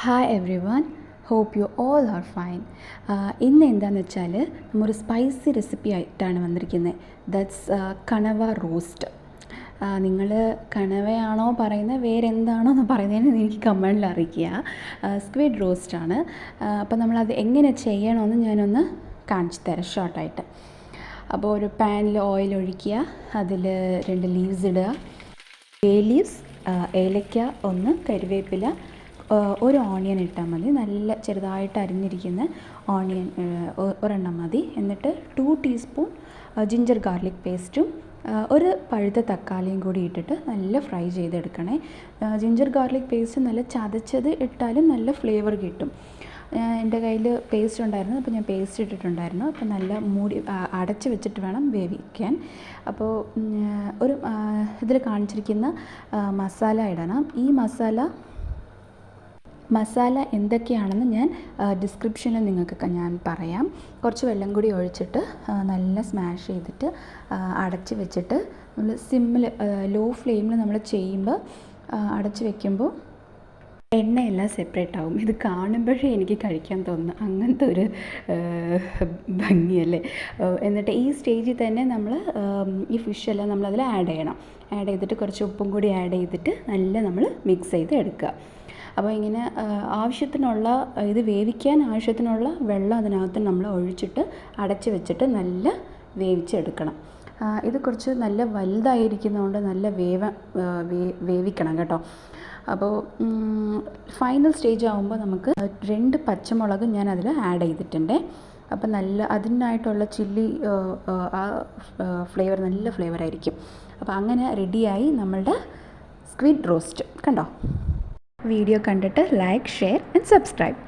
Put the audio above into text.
Hi everyone, hope you all are fine. ഇന്ന് എന്താണെന്ന് വെച്ചാൽ നമ്മൊരു സ്പൈസി റെസിപ്പി ആയിട്ടാണ് വന്നിരിക്കുന്നത്. ദാറ്റ്സ് കണവ റോസ്റ്റ്. നിങ്ങൾ കണവയാണോ പറയുന്നത് വേറെ എന്താണോ എന്ന് പറയുന്നതിന് എനിക്ക് കമൻറ്റിൽ അറിയിക്കുക. സ്ക്വിഡ് റോസ്റ്റാണ്. അപ്പോൾ നമ്മളത് എങ്ങനെ ചെയ്യണമെന്ന് ഞാനൊന്ന് കാണിച്ചു തരാം ഷോർട്ടായിട്ട്. അപ്പോൾ ഒരു പാനിൽ ഓയിൽ ഒഴിക്കുക, അതിൽ 2 ലീവ്സ് ഇടുക, ബേ ലീവ്സ്, ഏലക്ക ഒന്ന്, കരിവേപ്പില, ഒരു ഓണിയൻ ഇട്ടാൽ മതി. നല്ല ചെറുതായിട്ട് അരിഞ്ഞിരിക്കുന്ന ഓണിയൻ ഒരെണ്ണം മതി. എന്നിട്ട് 2 ടീസ്പൂൺ ജിഞ്ചർ ഗാർലിക് പേസ്റ്റും ഒരു പഴുത്ത തക്കാളിയും കൂടി ഇട്ടിട്ട് നല്ല ഫ്രൈ ചെയ്തെടുക്കണേ. ജിഞ്ചർ ഗാർലിക് പേസ്റ്റ് നല്ല ചതച്ചത് ഇട്ടാലും നല്ല ഫ്ലേവർ കിട്ടും. എൻ്റെ കയ്യിൽ പേസ്റ്റ് ഉണ്ടായിരുന്നു, അപ്പോൾ ഞാൻ പേസ്റ്റ് ഇട്ടിട്ടുണ്ടായിരുന്നു. അപ്പോൾ നല്ല അടച്ച് വെച്ചിട്ട് വേണം വേവിക്കാൻ. അപ്പോൾ ഒരു ഇതിൽ കാണിച്ചിരിക്കുന്ന മസാല ഇടണം. ഈ മസാല എന്തൊക്കെയാണെന്ന് ഞാൻ ഡിസ്ക്രിപ്ഷനിൽ നിങ്ങൾക്ക് ഞാൻ പറയാം. കുറച്ച് വെള്ളം കൂടി ഒഴിച്ചിട്ട് നല്ല സ്മാഷ് ചെയ്തിട്ട് അടച്ച് വെച്ചിട്ട് നമ്മൾ സിമ്മിൽ ലോ ഫ്ലെയിമിൽ നമ്മൾ ചെയ്യുമ്പോൾ അടച്ച് വെക്കുമ്പോൾ എണ്ണയെല്ലാം സെപ്പറേറ്റ് ആവും. ഇത് കാണുമ്പോഴേ എനിക്ക് കഴിക്കാൻ തോന്നുന്നു, അങ്ങനത്തെ ഒരു ഭംഗിയല്ലേ. എന്നിട്ട് ഈ സ്റ്റേജിൽ തന്നെ നമ്മൾ ഈ ഫിഷെല്ലാം നമ്മളതിൽ ആഡ് ചെയ്യണം. ആഡ് ചെയ്തിട്ട് കുറച്ച് ഉപ്പും കൂടി ആഡ് ചെയ്തിട്ട് നല്ല നമ്മൾ മിക്സ് ചെയ്ത് എടുക്കുക. അപ്പോൾ ഇങ്ങനെ ആവശ്യത്തിനുള്ള ഇത് വേവിക്കാൻ ആവശ്യത്തിനുള്ള വെള്ളം അതിനകത്ത് നമ്മൾ ഒഴിച്ചിട്ട് അടച്ച് വെച്ചിട്ട് നല്ല വേവിച്ചെടുക്കണം. ഇത് കുറച്ച് നല്ല വലുതായിരിക്കുന്നതുകൊണ്ട് നല്ല വേവിക്കണം കേട്ടോ. അപ്പോൾ ഫൈനൽ സ്റ്റേജ് ആകുമ്പോൾ നമുക്ക് 2 പച്ചമുളക് ഞാൻ അതിൽ ആഡ് ചെയ്തിട്ടുണ്ട്. അപ്പോൾ നല്ല അതിനായിട്ടുള്ള ചില്ലി ഫ്ലേവർ നല്ല ഫ്ലേവറായിരിക്കും. അപ്പോൾ അങ്ങനെ റെഡിയായി നമ്മളുടെ സ്ക്വിഡ് റോസ്റ്റ്. കണ്ടോ? വീഡിയോ കണ്ടിട്ട് ലൈക്ക്, ഷെയർ ആൻഡ് സബ്സ്ക്രൈബ്.